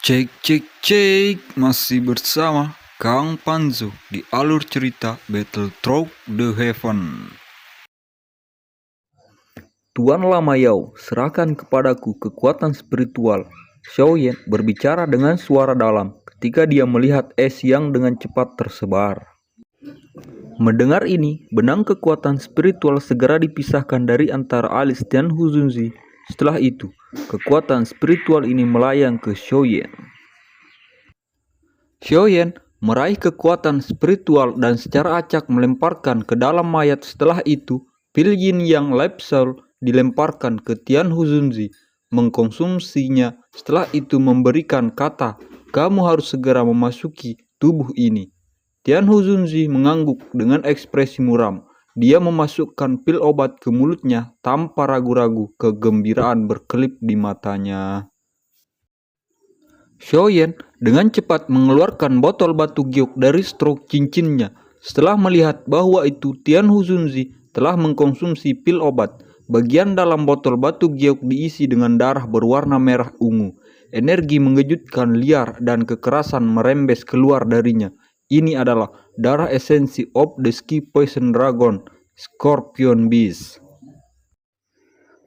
Cek cek cek, masih bersama Kang Panzo di alur cerita Battle Through the Heaven. Tuan Lama Yao, serahkan kepadaku kekuatan spiritual. Xiaoyan berbicara dengan suara dalam ketika dia melihat es yang dengan cepat tersebar. Mendengar ini, benang kekuatan spiritual segera dipisahkan dari antara alis Tian Huzunzi. Setelah itu, kekuatan spiritual ini melayang ke Xiaoyan. Xiaoyan meraih kekuatan spiritual dan secara acak melemparkan ke dalam mayat. Setelah itu, pil yin yang life soul dilemparkan ke Tian Huzunzi, mengkonsumsinya. Setelah itu memberikan kata, kamu harus segera memasuki tubuh ini. Tian Huzunzi mengangguk dengan ekspresi muram. Dia memasukkan pil obat ke mulutnya tanpa ragu-ragu. Kegembiraan berkelip di matanya. Xiaoyan dengan cepat mengeluarkan botol batu giok dari strok cincinnya. Setelah melihat bahwa itu Tian Huzunzi telah mengkonsumsi pil obat, bagian dalam botol batu giok diisi dengan darah berwarna merah ungu. Energi mengejutkan liar dan kekerasan merembes keluar darinya. Ini adalah darah esensi of the Sky Poison Dragon, Scorpion Beast.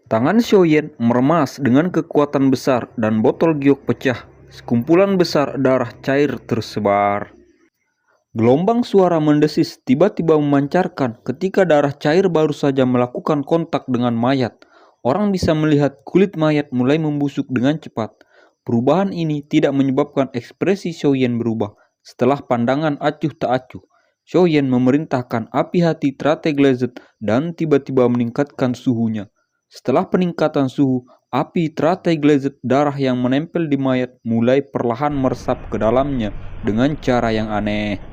Tangan Xiaoyan meremas dengan kekuatan besar dan botol giok pecah. Sekumpulan besar darah cair tersebar. Gelombang suara mendesis tiba-tiba memancarkan ketika darah cair baru saja melakukan kontak dengan mayat. Orang bisa melihat kulit mayat mulai membusuk dengan cepat. Perubahan ini tidak menyebabkan ekspresi Xiaoyan berubah. Setelah pandangan acuh tak acuh, Xiaoyan memerintahkan api hati teratai glazed dan tiba-tiba meningkatkan suhunya. Setelah peningkatan suhu, api teratai glazed darah yang menempel di mayat mulai perlahan meresap ke dalamnya dengan cara yang aneh.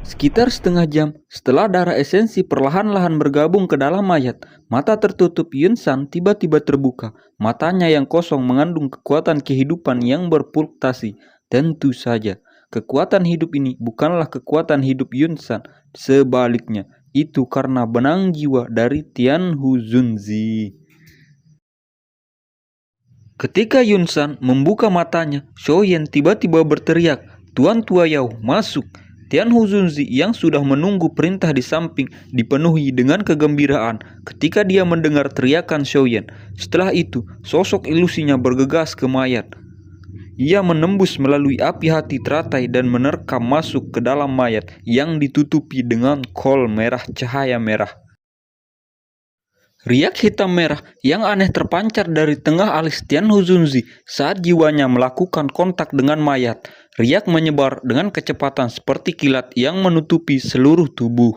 Sekitar setengah jam setelah darah esensi perlahan-lahan bergabung ke dalam mayat, mata tertutup Yun San tiba-tiba terbuka. Matanya yang kosong mengandung kekuatan kehidupan yang berpulsasi. Tentu saja, kekuatan hidup ini bukanlah kekuatan hidup Yun San. Sebaliknya, itu karena benang jiwa dari Tian Huzunzi. Ketika Yun San membuka matanya, Xiaoyan tiba-tiba berteriak, "Tuan Tua Yao, masuk!" Tian Huzunzi yang sudah menunggu perintah di samping dipenuhi dengan kegembiraan ketika dia mendengar teriakan Xiaoyan. Setelah itu, sosok ilusinya bergegas ke mayat. Ia menembus melalui api hati teratai dan menerkam masuk ke dalam mayat yang ditutupi dengan kol merah cahaya merah. Riak hitam merah yang aneh terpancar dari tengah alis Tian Huzunzi saat jiwanya melakukan kontak dengan mayat. Riak menyebar dengan kecepatan seperti kilat yang menutupi seluruh tubuh.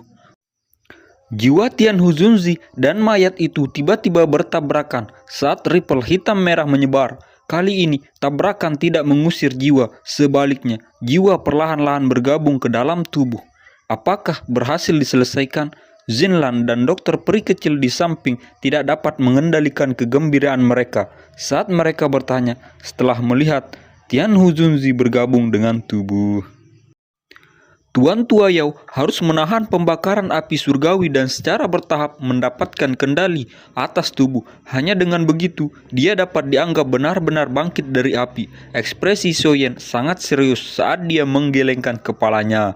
Jiwa Tian Huzunzi dan mayat itu tiba-tiba bertabrakan saat ripple hitam merah menyebar. Kali ini tabrakan tidak mengusir jiwa, sebaliknya jiwa perlahan-lahan bergabung ke dalam tubuh. Apakah berhasil diselesaikan? Zinlan dan dokter peri kecil di samping tidak dapat mengendalikan kegembiraan mereka saat mereka bertanya setelah melihat Tian Huzunzi bergabung dengan tubuh. Tuan Tua Yao harus menahan pembakaran api surgawi dan secara bertahap mendapatkan kendali atas tubuh. Hanya dengan begitu, dia dapat dianggap benar-benar bangkit dari api. Ekspresi Xiaoyan sangat serius saat dia menggelengkan kepalanya.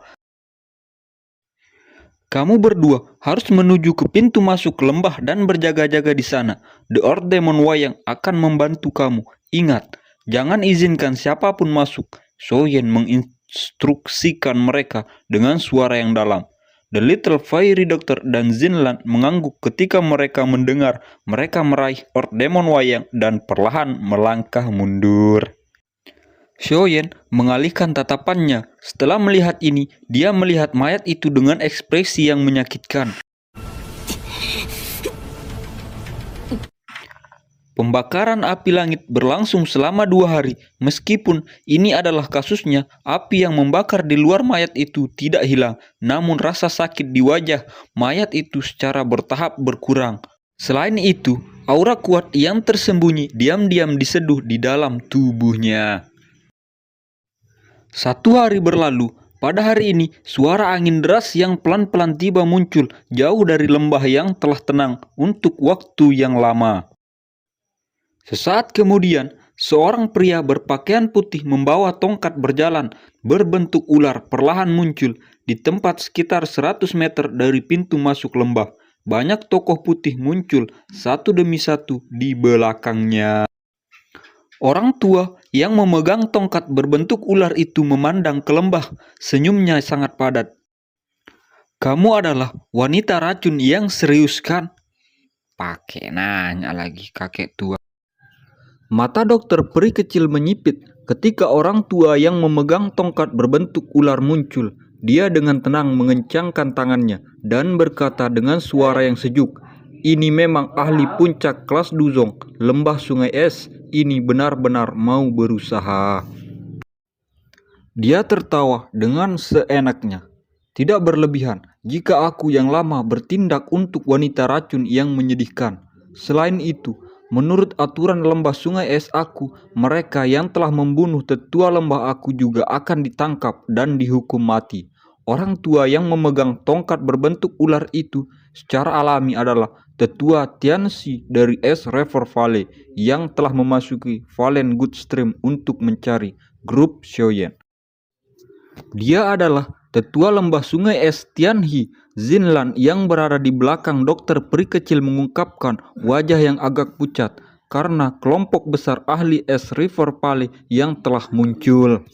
Kamu berdua harus menuju ke pintu masuk lembah dan berjaga-jaga di sana. The Earth Demon Wayang akan membantu kamu. Ingat, jangan izinkan siapapun masuk. Xiaoyan menginstruksikan mereka dengan suara yang dalam. The Little Fairy Doctor dan Zinlan mengangguk ketika mereka mendengar mereka meraih Earth Demon Wayang dan perlahan melangkah mundur. Xiaoyan mengalihkan tatapannya. Setelah melihat ini, dia melihat mayat itu dengan ekspresi yang menyakitkan. Pembakaran api langit berlangsung selama 2 hari. Meskipun ini adalah kasusnya, api yang membakar di luar mayat itu tidak hilang. Namun rasa sakit di wajah mayat itu secara bertahap berkurang. Selain itu, aura kuat yang tersembunyi diam-diam diseduh di dalam tubuhnya. 1 hari berlalu. Pada hari ini, suara angin deras yang pelan-pelan tiba muncul jauh dari lembah yang telah tenang untuk waktu yang lama. Sesaat kemudian, Seorang pria berpakaian putih membawa tongkat berjalan berbentuk ular perlahan muncul di tempat sekitar 100 meter dari pintu masuk lembah. Banyak tokoh putih muncul satu demi satu di belakangnya. Orang tua yang memegang tongkat berbentuk ular itu memandang ke lembah, senyumnya sangat padat. "Kamu adalah wanita racun yang serius kan?" Pakai nanya lagi kakek tua. Mata dokter peri kecil menyipit ketika orang tua yang memegang tongkat berbentuk ular muncul. Dia dengan tenang mengencangkan tangannya dan berkata dengan suara yang sejuk, "Ini memang ahli puncak kelas Duzong, lembah sungai es. Ini benar-benar mau berusaha." Dia tertawa dengan seenaknya. "Tidak berlebihan jika aku yang lama bertindak untuk wanita racun yang menyedihkan. Selain itu, menurut aturan lembah sungai es aku, mereka yang telah membunuh tetua lembah aku juga akan ditangkap dan dihukum mati." Orang tua yang memegang tongkat berbentuk ular itu secara alami adalah tetua Tianxi dari Es River Valley yang telah memasuki Valen Good Stream untuk mencari grup Xiaoyan. Dia adalah tetua lembah sungai es Tianhe Zinlan yang berada di belakang. Dokter peri kecil mengungkapkan wajah yang agak pucat karena kelompok besar ahli es River Valley yang telah muncul.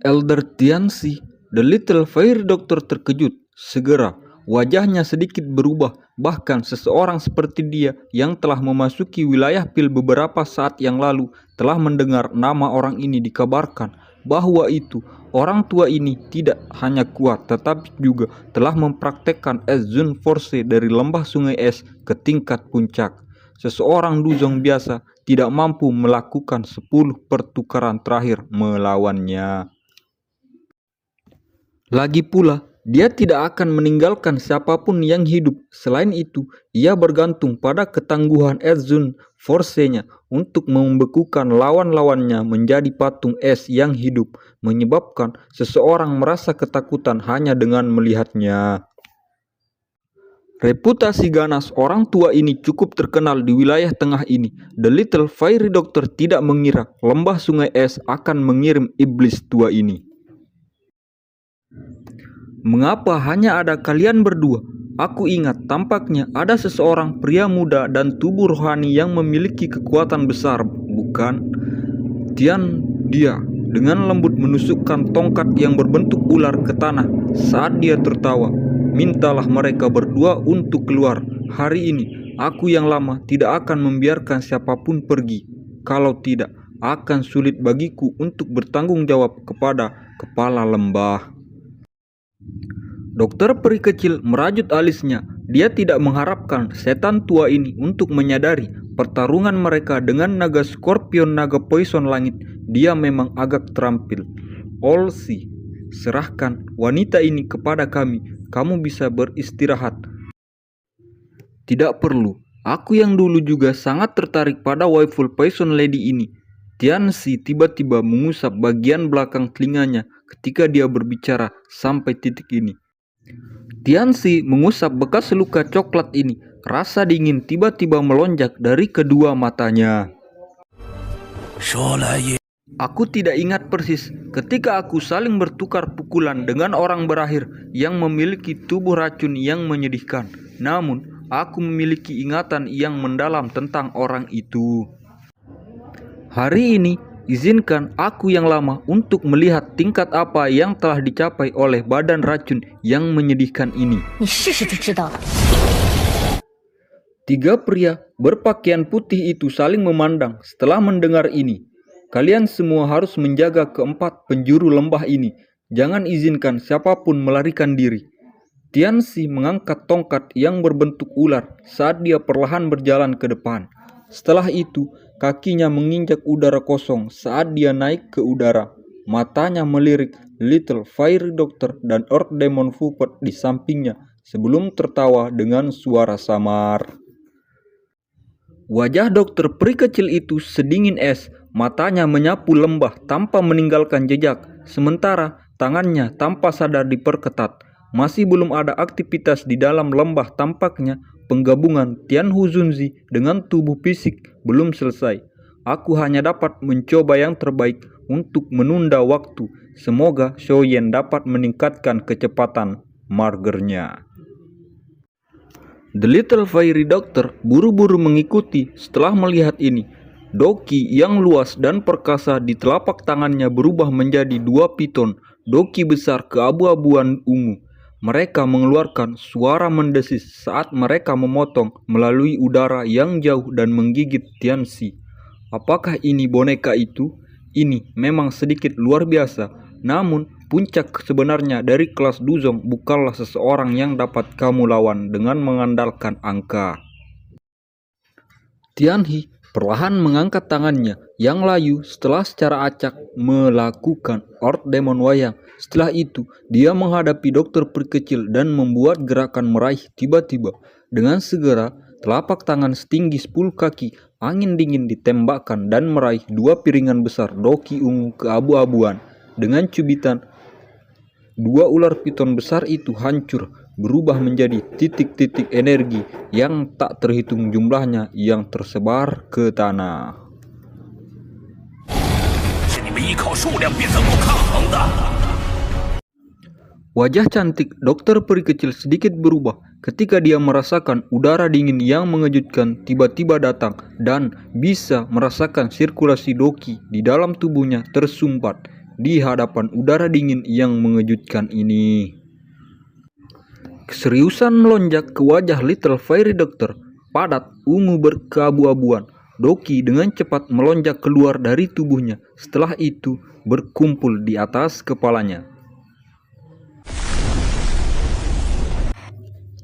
Elder Tianxi, the little fairy doctor terkejut. Segera wajahnya sedikit berubah, bahkan seseorang seperti dia yang telah memasuki wilayah pil beberapa saat yang lalu telah mendengar nama orang ini dikabarkan bahwa itu orang tua ini tidak hanya kuat tetapi juga telah mempraktekkan es Zun Force dari lembah sungai es ke tingkat puncak. Seseorang Duzong biasa tidak mampu melakukan 10 pertukaran terakhir melawannya. Lagi pula, dia tidak akan meninggalkan siapapun yang hidup. Selain itu, ia bergantung pada ketangguhan es Zun Force-nya untuk membekukan lawan-lawannya menjadi patung es yang hidup, menyebabkan seseorang merasa ketakutan hanya dengan melihatnya. Reputasi ganas orang tua ini cukup terkenal di wilayah tengah ini. The Little Fairy Doctor tidak mengira lembah sungai es akan mengirim iblis tua ini. "Mengapa hanya ada kalian berdua? Aku ingat tampaknya ada seseorang pria muda dan tubuh rohani yang memiliki kekuatan besar, bukan?" Dia dengan lembut menusukkan tongkat yang berbentuk ular ke tanah saat dia tertawa. "Mintalah mereka berdua untuk keluar. Hari ini, aku yang lama tidak akan membiarkan siapapun pergi. Kalau tidak, akan sulit bagiku untuk bertanggung jawab kepada kepala lembah." Dokter peri kecil merajut alisnya. Dia tidak mengharapkan setan tua ini untuk menyadari pertarungan mereka dengan naga Scorpion naga poison langit. Dia memang agak terampil. "Olsi, serahkan wanita ini kepada kami. Kamu bisa beristirahat." "Tidak perlu. Aku yang dulu juga sangat tertarik pada waifu Poison Lady ini." Tianxi tiba-tiba mengusap bagian belakang telinganya ketika dia berbicara sampai titik ini. Tianxi mengusap bekas luka coklat ini. Rasa dingin tiba-tiba melonjak dari kedua matanya. "Aku tidak ingat persis ketika aku saling bertukar pukulan dengan orang berakhir yang memiliki tubuh racun yang menyedihkan. Namun, aku memiliki ingatan yang mendalam tentang orang itu. Hari ini, izinkan aku yang lama untuk melihat tingkat apa yang telah dicapai oleh badan racun yang menyedihkan ini." Tiga pria berpakaian putih itu saling memandang setelah mendengar ini. "Kalian semua harus menjaga keempat penjuru lembah ini. Jangan izinkan siapapun melarikan diri." Tianxi mengangkat tongkat yang berbentuk ular saat dia perlahan berjalan ke depan. Setelah itu, kakinya menginjak udara kosong saat dia naik ke udara. Matanya melirik Little Fairy Doctor dan Orc Demon Puppet di sampingnya sebelum tertawa dengan suara samar. Wajah dokter peri kecil itu sedingin es. Matanya menyapu lembah tanpa meninggalkan jejak, sementara tangannya tanpa sadar diperketat. Masih belum ada aktivitas di dalam lembah tampaknya. Penggabungan Tianhu Zunzi dengan tubuh fisik belum selesai. Aku hanya dapat mencoba yang terbaik untuk menunda waktu. Semoga Shoyen dapat meningkatkan kecepatan margernya. The Little Fairy Doctor buru-buru mengikuti setelah melihat ini. Doki yang luas dan perkasa di telapak tangannya berubah menjadi 2 piton doki besar keabu-abuan ungu. Mereka mengeluarkan suara mendesis saat mereka memotong melalui udara yang jauh dan menggigit Tianxi. Apakah ini boneka itu? Ini memang sedikit luar biasa. Namun, puncak sebenarnya dari kelas Duzong bukanlah seseorang yang dapat kamu lawan dengan mengandalkan angka. Tianhi perlahan mengangkat tangannya yang layu setelah secara acak melakukan Earth Demon Wayang. Setelah itu, dia menghadapi dokter peri kecil dan membuat gerakan meraih tiba-tiba. Dengan segera, telapak tangan setinggi 10 kaki angin dingin ditembakkan dan meraih 2 piringan besar doki ungu keabu-abuan. Dengan cubitan, 2 ular piton besar itu hancur, berubah menjadi titik-titik energi yang tak terhitung jumlahnya yang tersebar ke tanah. Wajah cantik dokter peri kecil sedikit berubah ketika dia merasakan udara dingin yang mengejutkan tiba-tiba datang dan bisa merasakan sirkulasi doki di dalam tubuhnya tersumbat di hadapan udara dingin yang mengejutkan ini. Keseriusan melonjak ke wajah Little Fairy Doctor. Padat, ungu berkeabu-abuan. Doki dengan cepat melonjak keluar dari tubuhnya. Setelah itu berkumpul di atas kepalanya.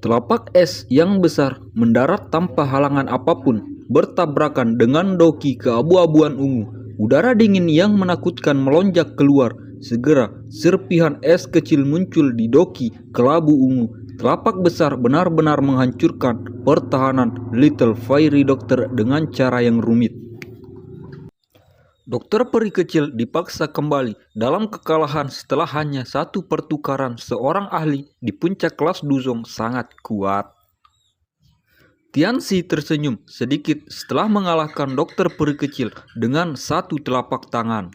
Telapak es yang besar mendarat tanpa halangan apapun, bertabrakan dengan doki keabu-abuan ungu. Udara dingin yang menakutkan melonjak keluar. Segera serpihan es kecil muncul di doki kelabu ungu. Telapak besar benar-benar menghancurkan pertahanan Little Fairy Doctor dengan cara yang rumit. Dokter peri kecil dipaksa kembali dalam kekalahan setelah hanya 1 pertukaran seorang ahli di puncak kelas Duzong sangat kuat. Tianxi tersenyum sedikit setelah mengalahkan dokter peri kecil dengan 1 telapak tangan.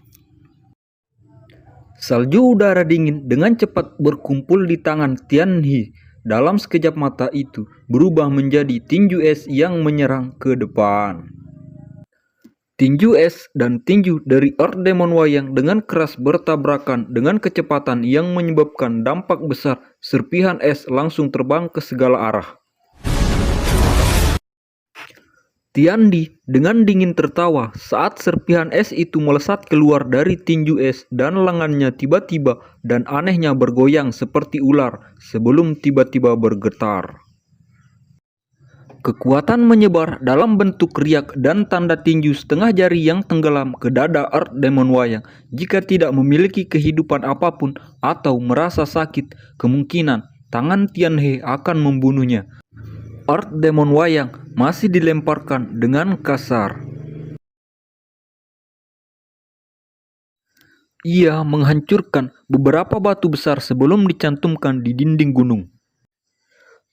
Salju udara dingin dengan cepat berkumpul di tangan Tianhi. Dalam sekejap mata itu berubah menjadi tinju es yang menyerang ke depan. Tinju es dan tinju dari Earth Demon Wayang dengan keras bertabrakan dengan kecepatan yang menyebabkan dampak besar. Serpihan es langsung terbang ke segala arah. Tiandi dengan dingin tertawa saat serpihan es itu melesat keluar dari tinju es dan lengannya tiba-tiba dan anehnya bergoyang seperti ular sebelum tiba-tiba bergetar. Kekuatan menyebar dalam bentuk riak dan tanda tinju setengah jari yang tenggelam ke dada Earth Demon Wayang. Jika tidak memiliki kehidupan apapun atau merasa sakit, kemungkinan tangan Tianhe akan membunuhnya. Earth Demon Wayang masih dilemparkan dengan kasar. Ia menghancurkan beberapa batu besar sebelum dicantumkan di dinding gunung.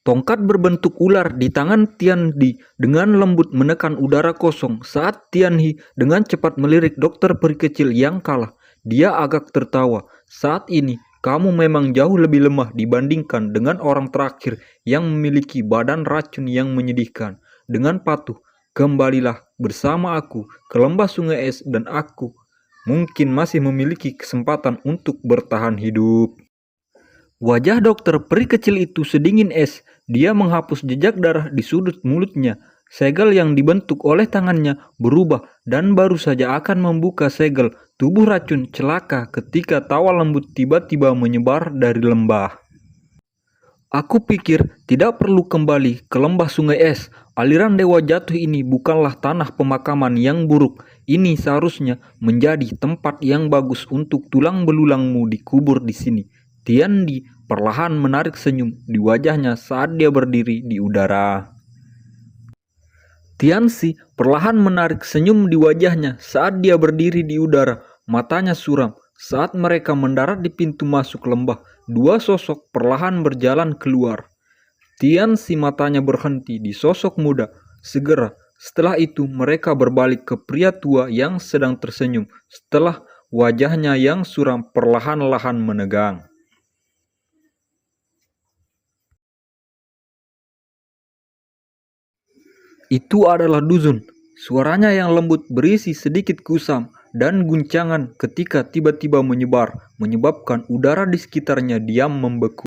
Tongkat berbentuk ular di tangan Tiandi dengan lembut menekan udara kosong saat Tianhi dengan cepat melirik dokter peri kecil yang kalah. Dia agak tertawa. Saat ini kamu memang jauh lebih lemah dibandingkan dengan orang terakhir yang memiliki badan racun yang menyedihkan. Dengan patuh, kembalilah bersama aku ke lembah sungai es dan aku mungkin masih memiliki kesempatan untuk bertahan hidup. Wajah dokter peri kecil itu sedingin es. Dia menghapus jejak darah di sudut mulutnya. Segel yang dibentuk oleh tangannya berubah dan baru saja akan membuka segel. Tubuh racun celaka ketika tawa lembut tiba-tiba menyebar dari lembah. Aku pikir tidak perlu kembali ke lembah sungai es. Aliran dewa jatuh ini bukanlah tanah pemakaman yang buruk. Ini seharusnya menjadi tempat yang bagus untuk tulang belulangmu dikubur di sini. Tiandi perlahan menarik senyum di wajahnya saat dia berdiri di udara. Tianxi perlahan menarik senyum di wajahnya saat dia berdiri di udara. Matanya suram. Saat mereka mendarat di pintu masuk lembah, 2 sosok perlahan berjalan keluar. Tianxi matanya berhenti di sosok muda. Segera, Setelah itu mereka berbalik ke pria tua yang sedang tersenyum setelah wajahnya yang suram perlahan-lahan menegang. Itu adalah Duzun. Suaranya yang lembut berisi sedikit kusam dan guncangan ketika tiba-tiba menyebar, menyebabkan udara di sekitarnya diam membeku.